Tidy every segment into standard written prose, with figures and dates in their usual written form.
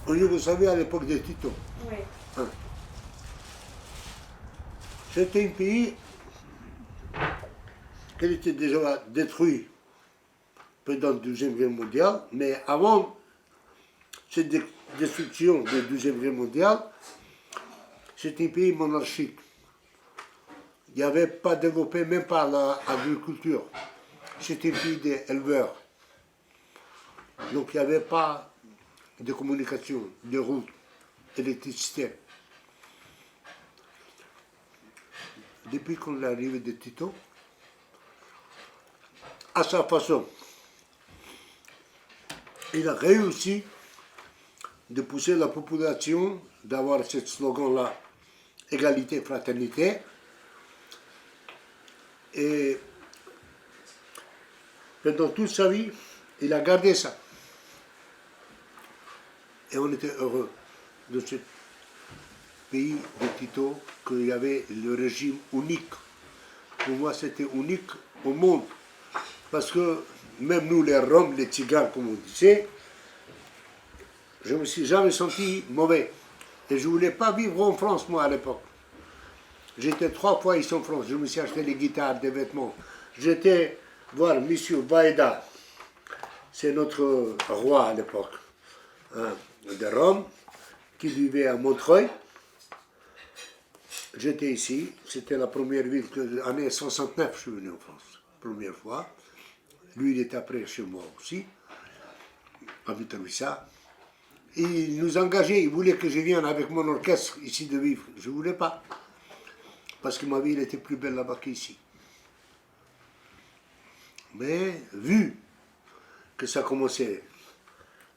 en Yougoslavie à l'époque de Tito. Oui. Hein. C'était un pays qui était déjà détruit pendant la Deuxième Guerre mondiale, mais avant cette destruction de la Deuxième Guerre mondiale, c'était un pays monarchique. Il n'y avait pas développé même pas l'agriculture. C'était un pays d'éleveurs. Donc il n'y avait pas de communication, de route, d'électricité. Depuis qu'on est arrivé de Tito, à sa façon, il a réussi de pousser la population d'avoir ce slogan-là, égalité, fraternité. Et pendant toute sa vie, il a gardé ça. Et on était heureux de ce pays de Tito, qu'il y avait le régime unique. Pour moi, c'était unique au monde. Parce que même nous, les Roms, les Tziganes, comme on disait, je ne me suis jamais senti mauvais. Et je ne voulais pas vivre en France, moi, à l'époque. J'étais 3 fois ici en France. Je me suis acheté des guitares, des vêtements. J'étais voir M. Baïda. C'est notre roi à l'époque, hein, de Rome, qui vivait à Montreuil. J'étais ici. C'était la première ville que, l'année 69, je suis venu en France. Première fois. Lui, il est après chez moi aussi, à Mitrovica. Il nous engageait, il voulait que je vienne avec mon orchestre ici de vivre. Je ne voulais pas. Parce que ma ville était plus belle là-bas qu'ici. Mais vu que ça commençait,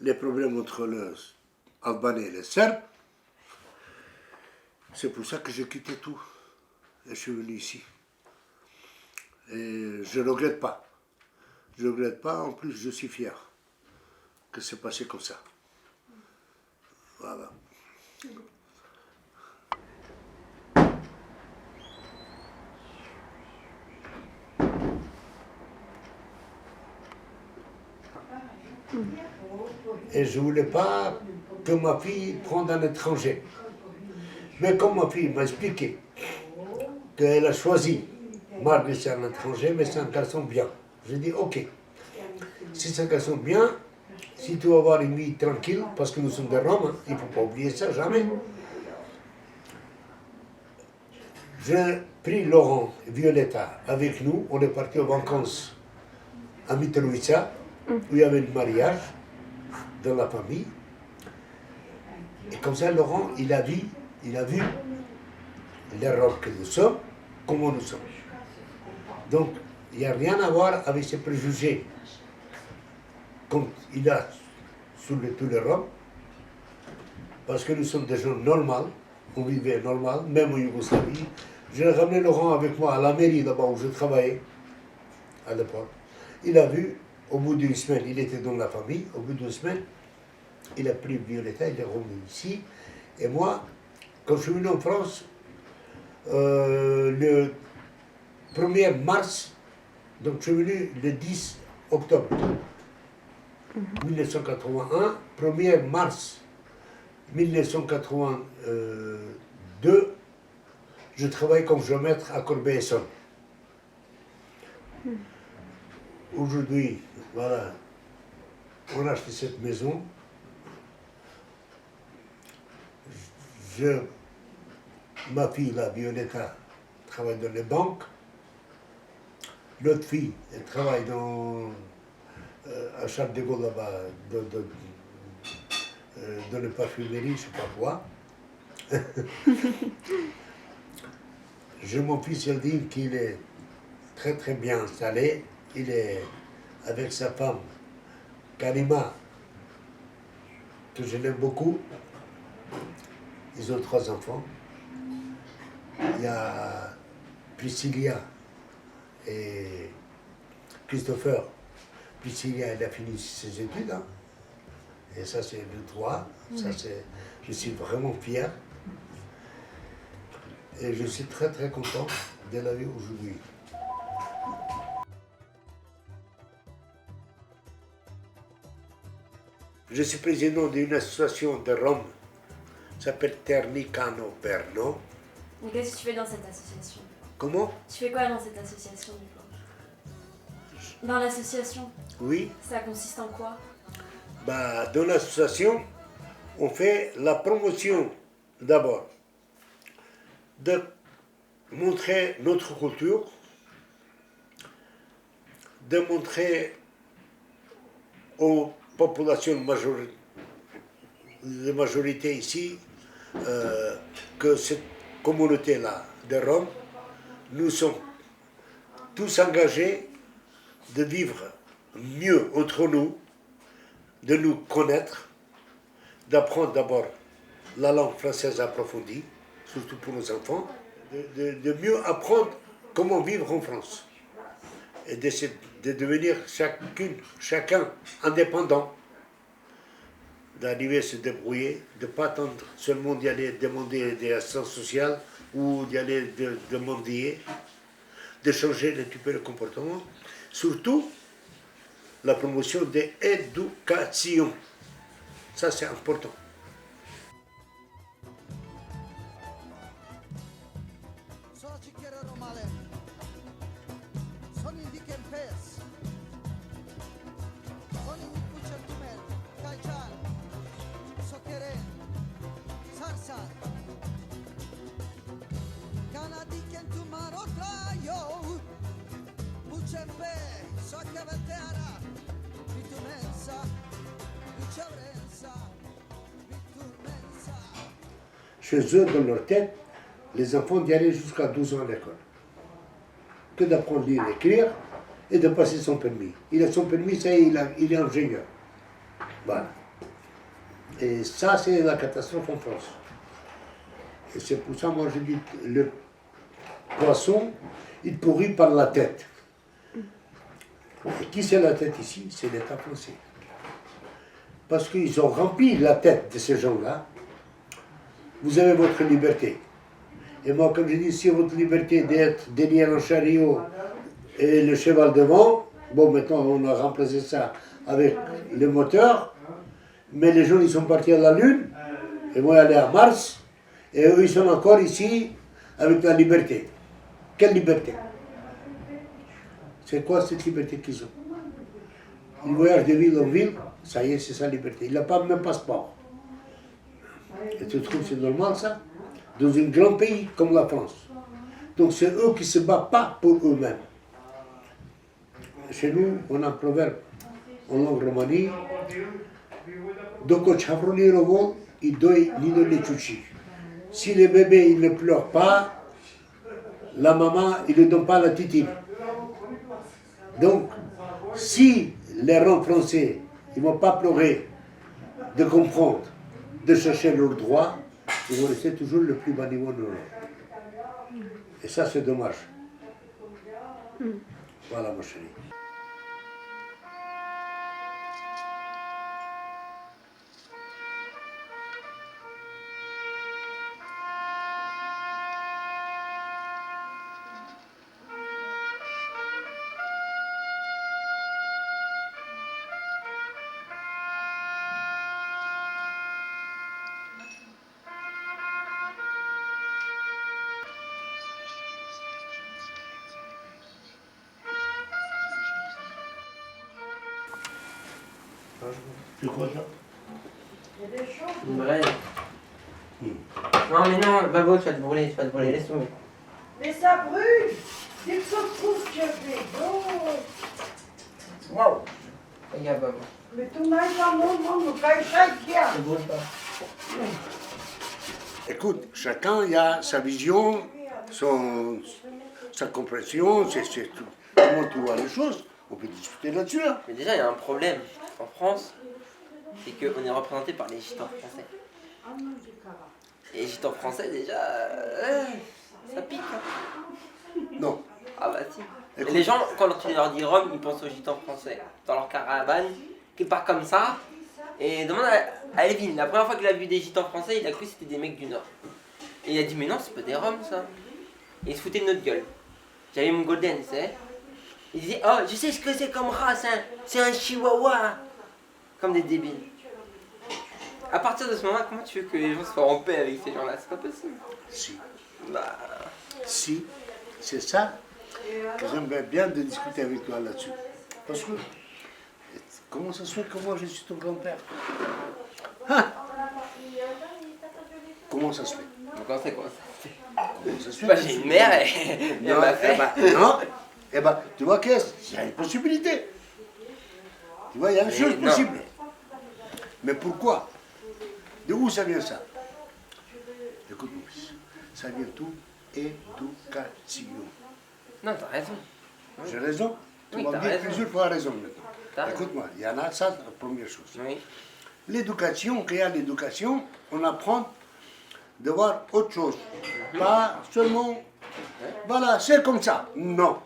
les problèmes entre les Albanais et les Serbes, c'est pour ça que j'ai quitté tout. Et je suis venu ici. Et je ne regrette pas. Je ne regrette pas, en plus je suis fier que c'est passé comme ça. Voilà. Et je ne voulais pas que ma fille prenne un étranger. Mais comme ma fille m'a expliqué qu'elle a choisi, malgré c'est un étranger, mais c'est un garçon bien. J'ai dit ok, si c'est un garçon bien, si tu vas avoir une vie tranquille, parce que nous sommes des Roms, hein, il ne faut pas oublier ça, jamais. J'ai pris Laurent et Violetta avec nous, on est parti aux vacances à Mitrovica, où il y avait un mariage dans la famille. Et comme ça, Laurent, il a vu les Roms que nous sommes, comment nous sommes. Donc, il n'y a rien à voir avec ces préjugés comme il a sur tous les Roms, parce que nous sommes des gens normaux, on vivait normal, même en Yougoslavie. J'ai ramené Laurent avec moi à la mairie là-bas où je travaillais à l'époque. Il a vu, au bout d'une semaine, il était dans la famille, au bout d'une semaine, il a pris Violetta, il est revenu ici. Et moi, quand je suis venu en France, le 1er mars, donc je suis venu le 10 octobre 1981, 1er mars 1982, je travaille comme géomètre à Corbeil-Essonnes. Aujourd'hui, voilà, on a acheté cette maison. Ma fille, la Violetta, travaille dans les banques. L'autre fille, elle travaille à Charles de Gaulle là-bas, dans les parfumeries, je ne sais pas quoi. J'ai mon fils Eldin qui est très très bien installé. Il est avec sa femme, Karima, que je l'aime beaucoup. Ils ont 3 enfants. Il y a Priscilla et Christopher. Priscilla, elle a fini ses études. Hein. Et ça, c'est le droit. Ça, je suis vraiment fier. Et je suis très très content de la vie aujourd'hui. Je suis président d'une association de Rome, ça s'appelle Ternicano Verno. Mais qu'est-ce que tu fais dans cette association? Comment? Tu fais quoi dans cette association du coup? Dans l'association, Oui. ça consiste en quoi? Bah, dans l'association, on fait la promotion d'abord, de montrer notre culture, de montrer aux populations de majorité ici que cette communauté-là de Rome, nous sommes tous engagés de vivre mieux entre nous, de nous connaître, d'apprendre d'abord la langue française approfondie, surtout pour nos enfants, de mieux apprendre comment vivre en France et de devenir chacun indépendant, d'arriver à se débrouiller, de ne pas attendre seulement d'y aller demander des assistances sociales ou d'y aller de mendier, de changer un petit peu le comportement. Surtout, la promotion de l'éducation. Ça, c'est important. Chez eux, dans leur tête, les enfants d'y aller jusqu'à 12 ans à l'école. Que d'apprendre à lire et écrire et de passer son permis. Il a son permis, ça y est, il est ingénieur. Voilà. Et ça, c'est la catastrophe en France. Et c'est pour ça, moi, je dis, le poisson, il pourrit par la tête. Et qui c'est la tête ici? C'est l'État français. Parce qu'ils ont rempli la tête de ces gens-là. Vous avez votre liberté. Et moi, comme je dis, si votre liberté d'être derrière un chariot et le cheval devant, bon, maintenant, on a remplacé ça avec le moteur, mais les gens, ils sont partis à la Lune, et moi, aller à Mars, et eux, ils sont encore ici avec la liberté. Quelle liberté? C'est quoi cette liberté qu'ils ont? Ils voyagent de ville en ville, ça y est, c'est sa liberté. Il n'a pas même passeport. Et tu trouves c'est normal ça? Dans un grand pays comme la France. Donc c'est eux qui ne se battent pas pour eux-mêmes. Chez nous, on a un proverbe en langue romanie, Doko chavroni rovol, il doit nido les chuchi. Si le bébé il ne pleure pas, la maman il ne donne pas la titine. Donc, si les rangs français ils ne vont pas pleurer de comprendre, de chercher leurs droits, ils vont rester toujours le plus bas niveau de l'Europe. Et ça, c'est dommage. Voilà, ma chérie. C'est quoi ça? Une braise. Non mais non, Babo, tu vas te brûler, laisse tomber. Mais ça brûle! Dès que ça trouve, tu as fait. Oh! Waouh! Regarde, Babo. Mais tout le monde, nous fait chaque bien. Ne brûle pas. Écoute, chacun il a sa vision, sa compréhension, c'est tout. Comment tu vois les choses. On peut discuter là-dessus. Hein. Mais déjà, il y a un problème en France, c'est qu'on est représenté par les gitans français. Et les gitans français, déjà, ça pique. Hein. Non. Ah bah si. Écoute. Les gens, quand tu leur dis Rome, ils pensent aux gitans français. Dans leur caravane, qui part comme ça. Et demande à Elvin, la première fois qu'il a vu des gitans français, il a cru que c'était des mecs du Nord. Et il a dit, mais non, c'est pas des Roms ça. Et il se foutait de notre gueule. J'avais mon golden, tu sais. Il disait, oh, je sais ce que c'est comme race, hein. C'est un chihuahua. Comme des débiles. à partir de ce moment-là, comment tu veux que les gens soient en paix avec ces gens-là? C'est pas possible. Si. Bah, Si, c'est ça que j'aimerais bien de discuter avec toi là-dessus. Parce que, comment ça se fait que moi je suis ton grand-père? Hein? Comment ça se fait? comment ça, comment ça? Comment ça se fait Bah, que j'ai je une suis- mère et elle Non, m'a fait. non. Eh ben, tu vois qu'est-ce? Il y a une possibilité. Tu vois, il y a une Mais chose non. possible. Mais pourquoi? De où ça vient ça? Écoute, mon fils, ça vient tout éducation. Non, t'as raison. J'ai raison? Tu Oui, vas t'as me dire raison. plusieurs fois raison maintenant. T'as raison. Écoute-moi, il y en a ça, la première chose. Oui. L'éducation, quand il y a l'éducation, on apprend de voir autre chose. Pas seulement, voilà, c'est comme ça. Non.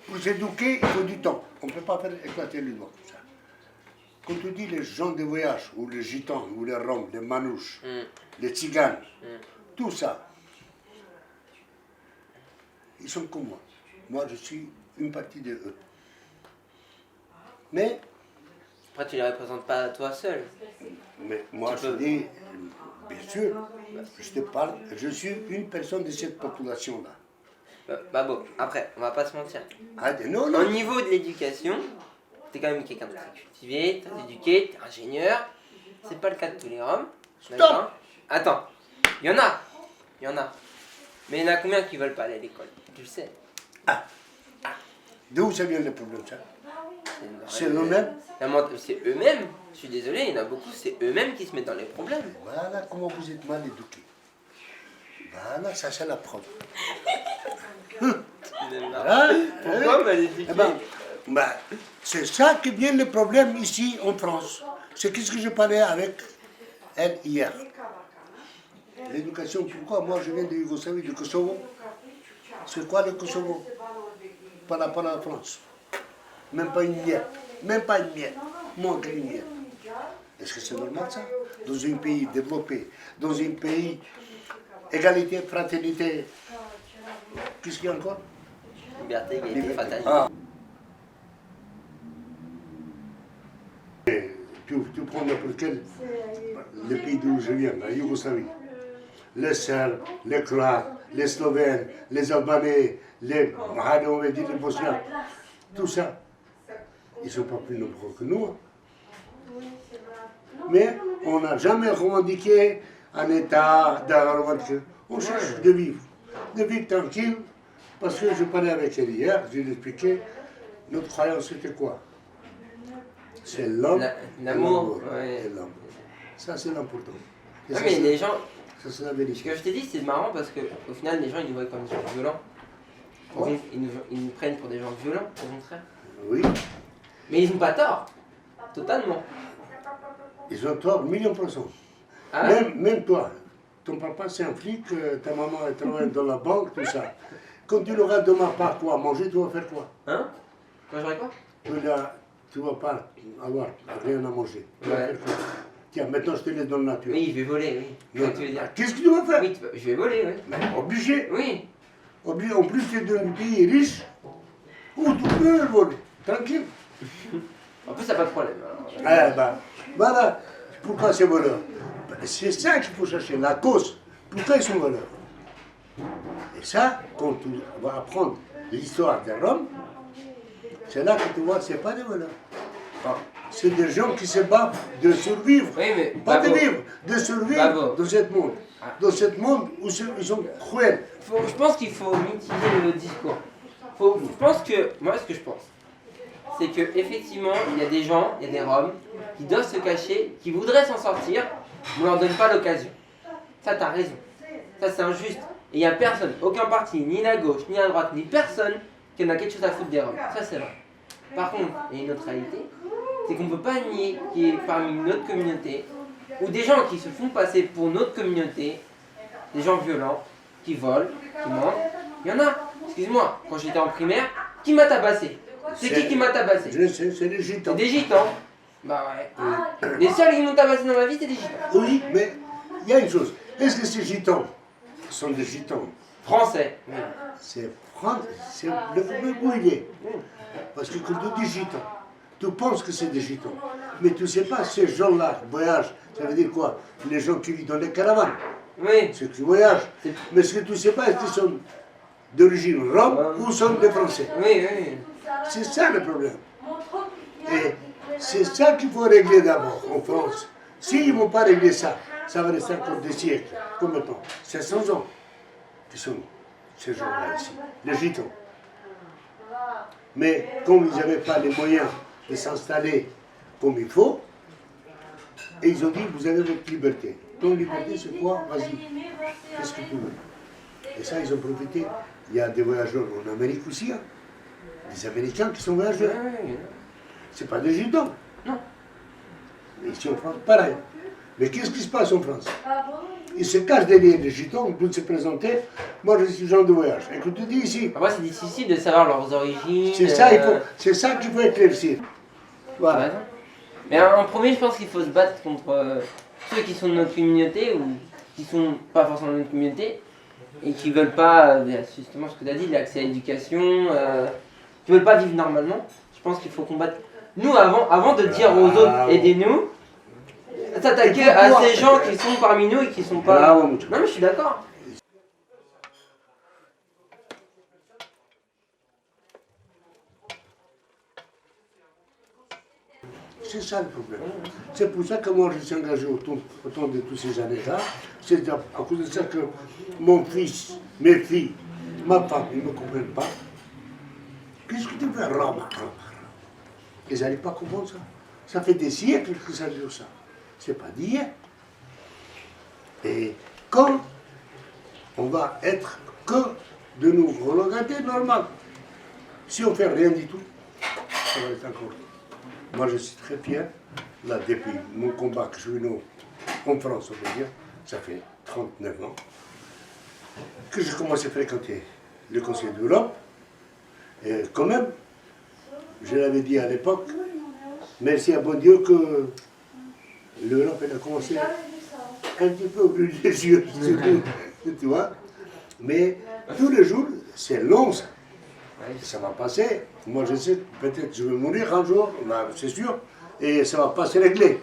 Pour s'éduquer, il faut du temps. On ne peut pas faire éclater les doigts comme ça. Quand tu dis les gens de voyage, ou les gitans, ou les roms, les manouches, les tziganes, tout ça, ils sont comme moi. Moi, je suis une partie de eux. Mais Après, tu les représentes pas toi seul. Mais moi, Tu je peux. dis, bien sûr, je te parle, je suis une personne de cette population-là. Bah bon, après, on va pas se mentir. Ah, non, Au non, niveau de l'éducation, t'es quand même quelqu'un de très cultivé, très éduqué, t'es ingénieur. C'est pas le cas de tous les Roms. D'accord. Attends, il y en a. Il y en a. Mais il y en a combien qui veulent pas aller à l'école? Tu le sais. d'où ça vient le problème, ça? C'est C'est nous-mêmes. C'est eux-mêmes. Je suis désolé, il y en a beaucoup, c'est eux-mêmes qui se mettent dans les problèmes. Voilà comment vous êtes mal éduqués. Voilà, ça c'est la preuve. Hein? Pourquoi mal éduqué? Eh ben, c'est ça qui vient le problème ici en France. C'est ce que je parlais avec elle hier. L'éducation, pourquoi? Moi je viens de Yougoslavie, du Kosovo. C'est quoi le Kosovo par rapport à la France? Même pas une miette. Même pas une miette. Moins qu'une miette. Est-ce que c'est normal ça? Dans un pays développé, dans un pays égalité, fraternité, qu'est-ce qu'il y a encore? Liberté, égalité, Liberté. fraternité. Ah. Tu prends n'importe quel le pays d'où je viens, la Yougoslavie. Les Serbes, les Croates, les Slovènes, les Albanais, les on va dire les Bosniens, tout ça, ils ne sont pas plus nombreux que nous. Mais on n'a jamais revendiqué un État, on cherche de vivre tranquille, parce que je parlais avec elle hier, je lui ai expliqué, notre croyance c'était quoi? C'est l'homme, L'amour, et ouais. l'homme. Ça c'est l'important. Et Ah, ça, mais c'est- les gens, ça c'est la ce vérité. que je t'ai dit, c'est marrant parce que au final, les gens ils nous voient comme des gens violents. Ouais. Ils nous prennent pour des gens violents, au contraire. Oui, Mais ils n'ont pas tort. Totalement. ils ont tort, 100%. Ah ouais? Même toi, ton papa c'est un flic, ta maman elle travaille dans la banque, tout ça. Quand tu n'auras demain pas quoi à manger, tu vas faire quoi? Hein? Quand j'aurais quoi? Tu ne vas pas avoir rien à manger. Tu vas Ouais. faire quoi? Tiens, maintenant je te laisse dans la nature. Oui, je vais voler, oui. Non. Qu'est-ce que tu veux dire? Qu'est-ce que tu vas faire? Oui, je vais voler, oui. Mais obligé. Oui. En plus, tu es dans un pays riche où tu peux voler, tranquille. En plus, ça pas de problème. Alors. Eh ben, voilà pourquoi c'est voleur. C'est ça qu'il faut chercher, la cause. Pourquoi ils sont voleurs? Et ça, quand tu vas apprendre l'histoire des Roms, c'est là que tu vois que ce n'est pas des voleurs. C'est des gens qui se battent de survivre. Oui, mais. Pas de bravo. vivre, de survivre Bravo. dans ce monde. Ah. Dans ce monde où ils sont cruels. Je pense qu'il faut mitiger le discours. Je pense que. Moi, ce que je pense, c'est que effectivement, il y a des gens, il y a des Roms, qui doivent se cacher, qui voudraient s'en sortir, mais on leur donne pas l'occasion. Ça, t'as raison. Ça, c'est injuste. Et il n'y a personne, aucun parti, ni la gauche, ni la droite, ni personne, qui en a quelque chose à foutre des Roms. Ça, c'est vrai. Par contre, il y a une autre réalité, c'est qu'on ne peut pas nier qu'il y ait parmi notre communauté, ou des gens qui se font passer pour notre communauté, des gens violents, qui volent, qui mentent. Il y en a. Excuse-moi, quand j'étais en primaire, qui m'a tabassé? C'est qui m'a tabassé? Je sais, c'est les C'est gitans. des gitans. Bah ouais. Les seuls qui m'ont tabassé dans ma vie, c'est des gitans. Oui, mais il y a une chose. Est-ce que ces gitans sont des gitans? Français. Oui. C'est le problème où il est. Parce que quand tu dis gitan, Tu penses que c'est des gitans. Mais tu ne sais pas, ces gens-là voyagent. Ça veut dire quoi? Les gens qui vivent dans les caravanes. Oui. Ceux qui voyagent. Mais ce que tu ne sais pas, est-ce qu'ils sont d'origine rome ou sont des Français. Oui, oui. C'est ça le problème. Et c'est ça qu'il faut régler d'abord en France. S'ils ne vont pas régler ça, ça va rester encore des siècles. Combien de temps? 500 ans qui sont ces gens-là ici, les gitans. Mais comme ils n'avaient pas les moyens de s'installer comme il faut, et ils ont dit, vous avez votre liberté. Ton liberté, c'est quoi? Vas-y, qu'est-ce que tu veux? Et ça, ils ont profité. Il y a des voyageurs en Amérique aussi, hein. Des Américains qui sont voyageurs. C'est pas des gitans. Non. Ici en France, pareil. Mais qu'est-ce qui se passe en France? Ils se cachent derrière les gitans pour se présenter. Moi, je suis gens de voyage. Et que tu dis ici, Après, c'est difficile de savoir leurs origines. c'est ça qu'il faut éclaircir. Voilà. Ouais. Mais en premier, je pense qu'il faut se battre contre ceux qui sont de notre communauté ou qui sont pas forcément de notre communauté et qui veulent pas, justement ce que tu as dit, l'accès à l'éducation, qui veulent pas vivre normalement. Je pense qu'il faut combattre. Nous, avant de dire aux autres, aidez-nous, s'attaquer à ces gens qui sont parmi nous et qui sont pas. Non, mais je suis d'accord. C'est ça le problème. C'est pour ça que moi je suis engagé autour de toutes ces années-là. C'est à cause de ça que mon fils, mes filles, ma femme, ils ne me comprennent pas. Qu'est-ce que tu fais? Rome. Ils n'arrivent pas à comprendre ça. Ça fait des siècles que ça dure ça. C'est pas d'hier. Et quand on va être que de nous regarder normal, si on ne fait rien du tout, ça va être encore. Moi, je suis très fier, là, depuis mon combat que je suis venu en France, on peut dire, ça fait 39 ans, que j'ai commencé à fréquenter le Conseil de l'Europe. Et quand même, je l'avais dit à l'époque, merci à bon Dieu que l'Europe, elle a commencé un petit peu à ouvrir les yeux, tu vois. Mais tous les jours, c'est long, ça. Ça va passer. Moi, je sais, peut-être je vais mourir un jour, c'est sûr, et ça va pas se régler.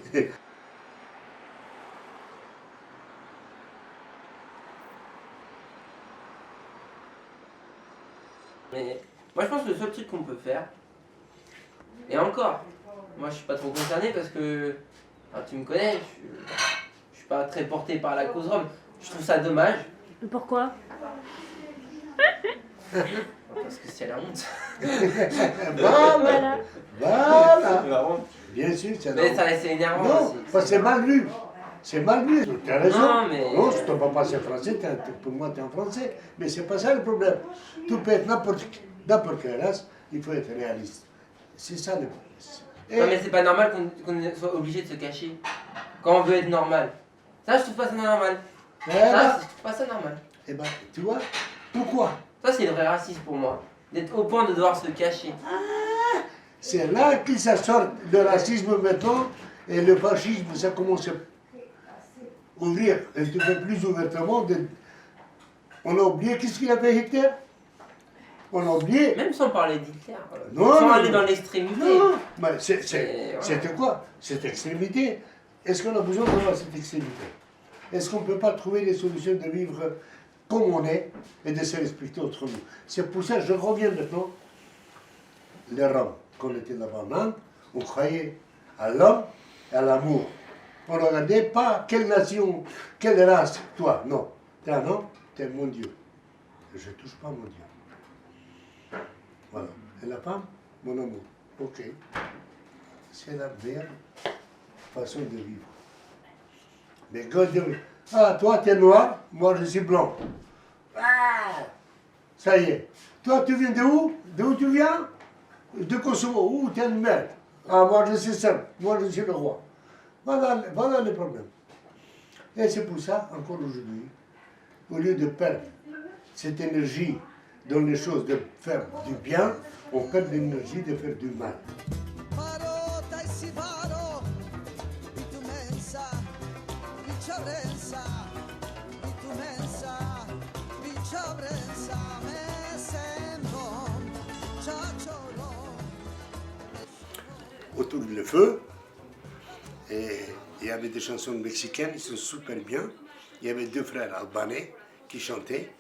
Mais moi, je pense que le seul truc qu'on peut faire, et encore, moi, je suis pas trop concerné parce que, enfin, tu me connais, je suis pas très porté par la cause Rome. Je trouve ça dommage. Pourquoi? Parce que c'est la honte. Voilà. Bien sûr, c'est Mais c'est énervant non, aussi. parce que c'est mal vu. C'est mal vu. Tu as raison. Non, mais. Non, si tu ne peux pas passer français, pour moi, tu es en français. Mais c'est pas ça le problème. Tu peux être n'importe quelle race, il faut être réaliste. C'est ça le problème. Non, mais c'est pas normal qu'on soit obligé de se cacher quand on veut être normal. Ça, je trouve pas ça normal. Ça, je trouve pas ça normal. Eh ben, tu vois, pourquoi? Ça, c'est le vrai racisme pour moi. D'être au point de devoir se cacher. C'est là qu'il sort le racisme maintenant et le fascisme, ça commence à ouvrir un petit peu plus ouvertement. On a oublié qu'est-ce qu'il a fait Hitler? On a oublié. Même sans parler d'Hitler. Non, sans non, aller non. dans l'extrémité. Non, mais Et voilà. c'était quoi? Cette extrémité. Est-ce qu'on a besoin d'avoir cette extrémité? Est-ce qu'on ne peut pas trouver des solutions de vivre comme on est et de se respecter entre nous? C'est pour ça que je reviens maintenant. Les Roms, quand on était là-bas en Inde, on croyait à l'homme et à l'amour. On ne regardait pas quelle nation, quelle race, toi, non. T'es un homme, t'es mon Dieu. Je ne touche pas mon Dieu. Voilà. Et la femme, mon amour. Ok. C'est la meilleure façon de vivre. Mais quand je dis, ah, toi, tu es noir, moi, je suis blanc. Ah, ça y est. Toi, tu viens de où? De où tu viens? De Kosovo. Où tu es une merde? Ah, moi, je suis serbe. Moi, je suis le roi. Voilà le problème. Et c'est pour ça, encore aujourd'hui, au lieu de perdre cette énergie dans les choses de faire du bien, on perd l'énergie de faire du mal. autour du feu. Et il y avait des chansons mexicaines, ils sont super bien. Il y avait 2 frères albanais qui chantaient,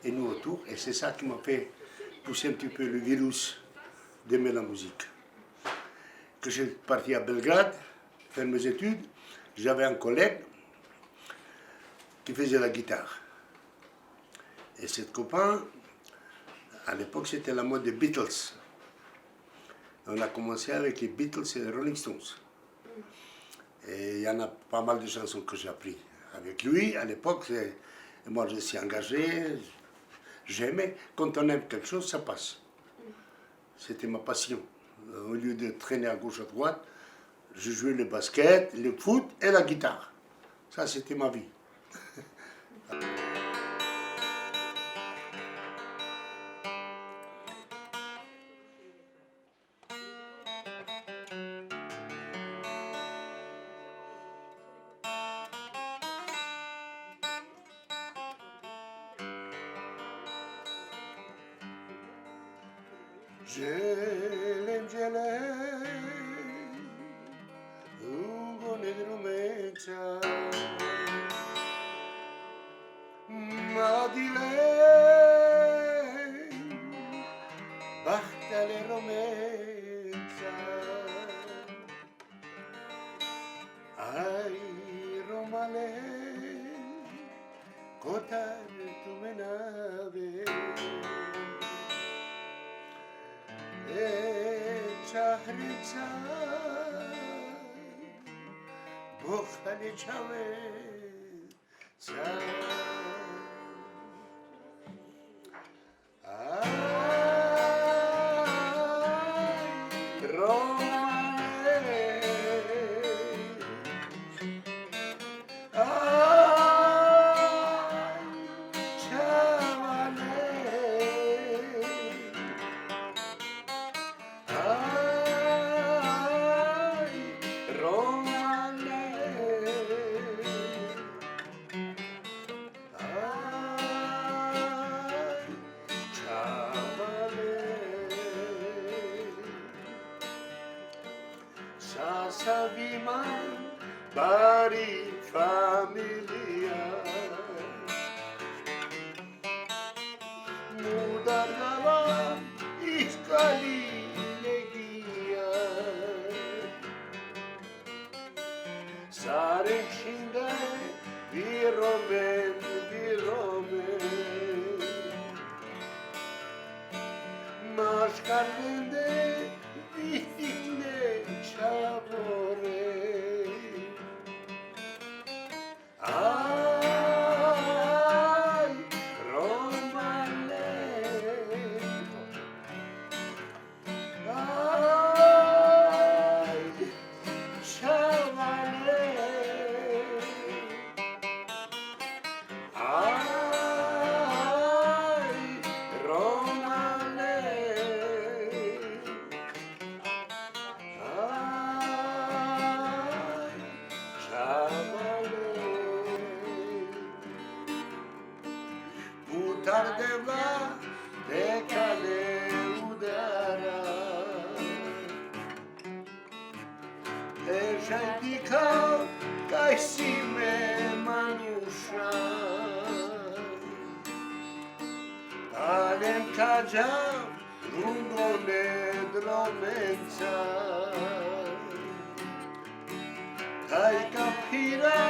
et nous autour. Et c'est ça qui m'a fait pousser un petit peu le virus d'aimer la musique. Que j'ai parti à Belgrade, faire mes études, j'avais un collègue qui faisait la guitare. Et cet copain, à l'époque, c'était la mode des Beatles. On a commencé avec les Beatles et les Rolling Stones. Et il y en a pas mal de chansons que j'ai appris avec lui. À l'époque, moi je suis engagé, j'aimais. Quand on aime quelque chose, ça passe. C'était ma passion. Au lieu de traîner à gauche à droite, je jouais le basket, le foot et la guitare. Ça, c'était ma vie. Gelem gelem Ungone drumeca Madile Bahtale romeca Ay romale Kotar tu menave Çahre çay, bokhale çave çay. Ay, romane, ay, çavale. Ay, romane, ay, çavale. Sasaviman bari familia Mudargava iskali Sare içinde bir romen, bir romen Maşkarlende vittikle çavore Ay, romane Ay, çavale Ay, romane Ay, çavale Bu tardeva dekale udara Ejentika kaisime maniusha Alem kaja rungone dromenza Kai kapira